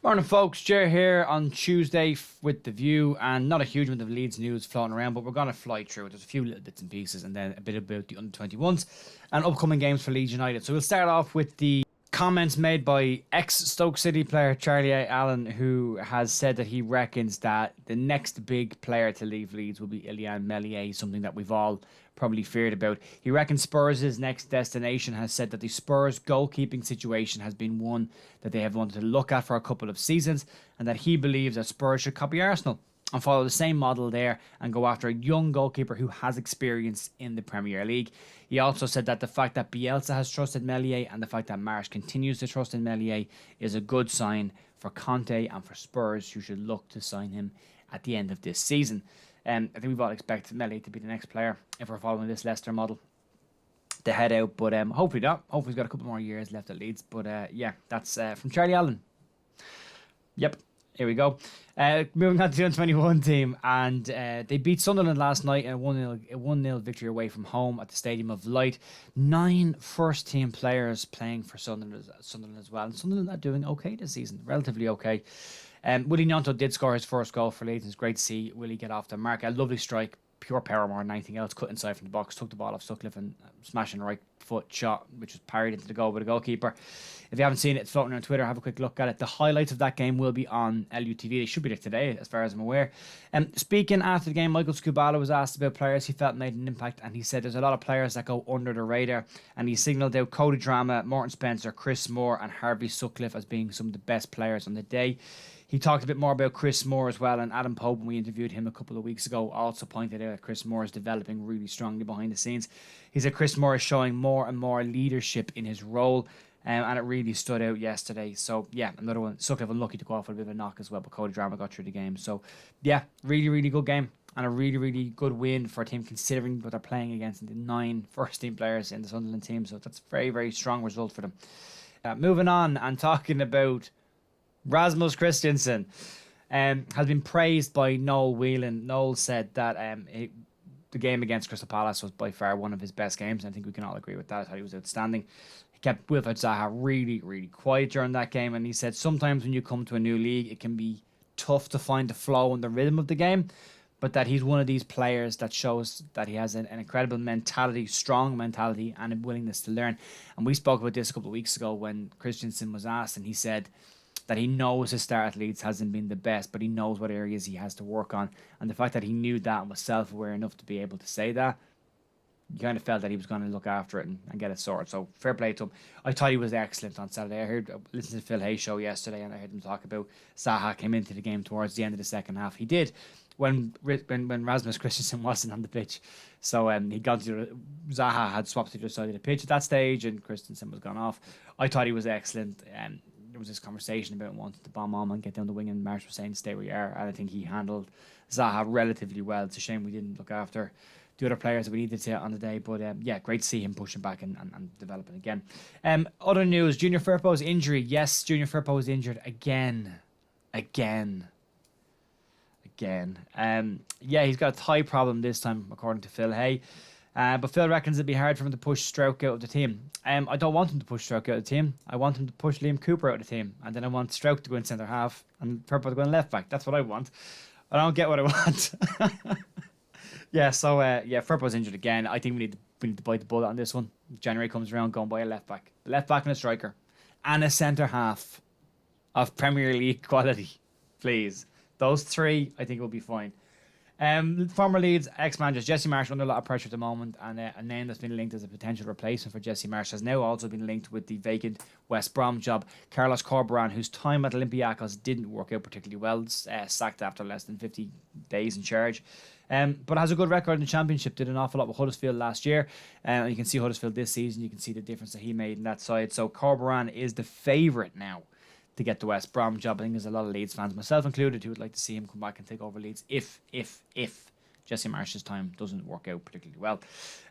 Morning, folks. Jer here on Tuesday with The View, and not a huge amount of Leeds news floating around, but we're going to fly through it. There's a few little bits and pieces, and then a bit about the under-21s and upcoming games for Leeds United. So we'll start off with the comments made by ex-Stoke City player Charlie Allen, who has said that he reckons that the next big player to leave Leeds will be Illan Meslier, something that we've all probably feared about. He reckons Spurs' next destination, has said that the Spurs goalkeeping situation has been one that they have wanted to look at for a couple of seasons, and that he believes that Spurs should copy Arsenal and follow the same model there and go after a young goalkeeper who has experience in the Premier League. He also said that the fact that Bielsa has trusted Meslier and the fact that Marsch continues to trust in Meslier is a good sign for Conte and for Spurs, who should look to sign him at the end of this season. I think we've all expected Meslier to be the next player if we're following this Leicester model to head out, but hopefully not. Hopefully he's got a couple more years left at Leeds. But yeah, that's from Charlie Allen. Yep. Here we go. Moving on to the under-21 team, and they beat Sunderland last night in a 1-0 victory away from home at the Stadium of Light. 9 first-team players playing for Sunderland as well, and Sunderland are doing okay this season, relatively okay. Willie Gnonto did score his first goal for Leeds. It's great to see Willie get off the mark. A lovely strike, pure power more than anything else. Cut inside from the box, took the ball off Sutcliffe and smashing the right foot shot, which was parried into the goal by the goalkeeper. If you haven't seen it, it's floating on Twitter. Have a quick look at it. The highlights of that game will be on LUTV. They should be there today, as far as I'm aware. Speaking after the game, Michael Scubala was asked about players he felt made an impact, and he said there's a lot of players that go under the radar, and he signalled out Cody Drama, Morton Spencer, Chris Moore and Harvey Sutcliffe as being some of the best players on the day. He talked a bit more about Chris Moore as well, and Adam Pope, when we interviewed him a couple of weeks ago, also pointed out that Chris Moore is developing really strongly behind the scenes. He said Chris Moore is showing more and more leadership in his role, and it really stood out yesterday. So yeah, another one. Sutcliffe unlucky to go off with a bit of a knock as well, but Cody Drama got through the game. So yeah, really, really good game, and a really, really good win for a team considering what they're playing against the 9 first-team players in the Sunderland team. So that's a very, very strong result for them. Moving on and talking about Rasmus Kristensen, has been praised by Noel Whelan. Noel said that the game against Crystal Palace was by far one of his best games. I think we can all agree with that. I thought he was outstanding. He kept Wilfred Zaha really, really quiet during that game, and he said sometimes when you come to a new league, it can be tough to find the flow and the rhythm of the game, but that he's one of these players that shows that he has an incredible mentality, strong mentality, and a willingness to learn. And we spoke about this a couple of weeks ago when Christensen was asked, and he said that he knows his start at Leeds hasn't been the best, but he knows what areas he has to work on. And the fact that he knew that and was self-aware enough to be able to say that, you kind of felt that he was going to look after it and get it sorted. So fair play to him. I thought he was excellent on Saturday. I listened to Phil Hay's show yesterday, and I heard him talk about Zaha came into the game towards the end of the second half. He did when Rasmus Christensen wasn't on the pitch. So he got to Zaha had swapped to the other side of the pitch at that stage, and Christensen was gone off. I thought he was excellent. There was this conversation about wanting to bomb on and get down the wing, and Marsch was saying stay where you are, and I think he handled Zaha relatively well. It's a shame we didn't look after the other players that we needed to on the day, but yeah, great to see him pushing back and developing again. Other news, Junior Firpo's injury. Yes, Junior Firpo is injured again. Yeah, he's got a thigh problem this time, according to Phil Hay. But Phil reckons it'd be hard for him to push Stroke out of the team. I don't want him to push Stroke out of the team. I want him to push Liam Cooper out of the team. And then I want Stroke to go in centre half and Firpo to go in left back. That's what I want. I don't get what I want. Yeah, so yeah, Firpo's injured again. I think we need to bite the bullet on this one. January comes around, going by a left back. A left back and a striker. And a centre half of Premier League quality. Please. Those 3, I think, will be fine. Former Leeds ex-manager Jesse Marsch under a lot of pressure at the moment, and a name that's been linked as a potential replacement for Jesse Marsch has now also been linked with the vacant West Brom job. Carlos Corberan, whose time at Olympiacos didn't work out particularly well, sacked after less than 50 days in charge, but has a good record in the Championship. Did an awful lot with Huddersfield last year, and you can see Huddersfield this season. You can see the difference that he made in that side. So Corberan is the favourite now to get the West Brom job. I think there's a lot of Leeds fans, myself included, who would like to see him come back and take over Leeds if Jesse Marsch's time doesn't work out particularly well.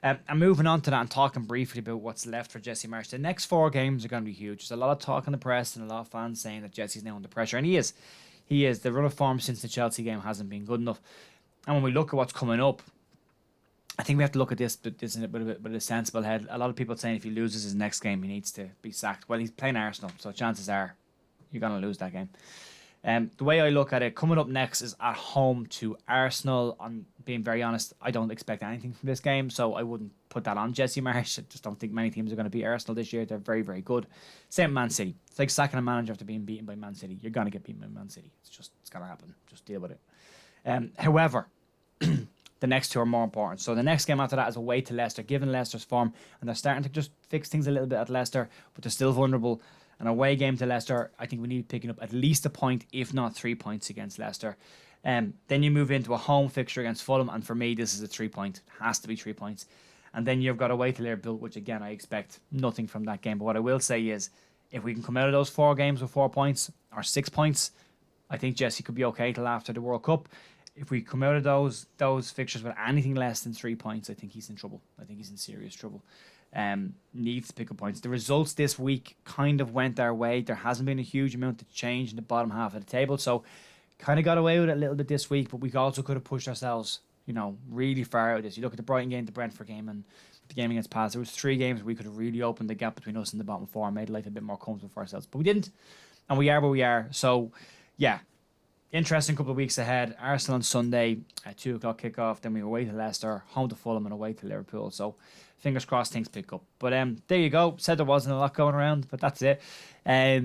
And moving on to that and talking briefly about what's left for Jesse Marsch. The next 4 games are going to be huge. There's a lot of talk in the press and a lot of fans saying that Jesse's now under pressure, and he is. The run of form since the Chelsea game hasn't been good enough. And when we look at what's coming up, I think we have to look at this in a bit of a sensible head. A lot of people saying if he loses his next game, he needs to be sacked. Well, he's playing Arsenal, so chances are you're going to lose that game. The way I look at it, coming up next is at home to Arsenal. I'm being very honest, I don't expect anything from this game, so I wouldn't put that on Jesse Marsch. I just don't think many teams are going to beat Arsenal this year. They're very, very good. Same with Man City. It's like sacking a manager after being beaten by Man City. You're going to get beaten by Man City. It's going to happen. Just deal with it. However, the next two are more important. So the next game after that is away to Leicester, given Leicester's form, and they're starting to just fix things a little bit at Leicester, but they're still vulnerable. An away game to Leicester, I think we need picking up at least a point, if not 3 points against Leicester. Then you move into a home fixture against Fulham, and for me, this is a 3 point. It has to be 3 points. And then you've got away to Liverpool, which again, I expect nothing from that game. But what I will say is, if we can come out of those 4 games with 4 points or 6 points, I think Jesse could be okay till after the World Cup. If we come out of those fixtures with anything less than 3 points, I think he's in trouble. I think he's in serious trouble. Needs to pick up points. The results this week kind of went their way. There hasn't been a huge amount of change in the bottom half of the table, so kind of got away with it a little bit this week, but we also could have pushed ourselves, really far out of this. You look at the Brighton game, the Brentford game, and the game against Palace. There was 3 games where we could have really opened the gap between us and the bottom 4 and made life a bit more comfortable for ourselves, but we didn't, and we are where we are. So yeah, interesting couple of weeks ahead. Arsenal on Sunday at 2 o'clock kickoff. Then we away to Leicester, home to Fulham, and away to Liverpool. So fingers crossed things pick up. But there you go. Said there wasn't a lot going around, but that's it.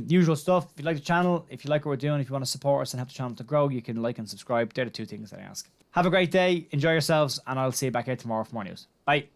Usual stuff. If you like the channel, if you like what we're doing, if you want to support us and help the channel to grow, you can like and subscribe. They're the 2 things that I ask. Have a great day. Enjoy yourselves, and I'll see you back here tomorrow for more news. Bye.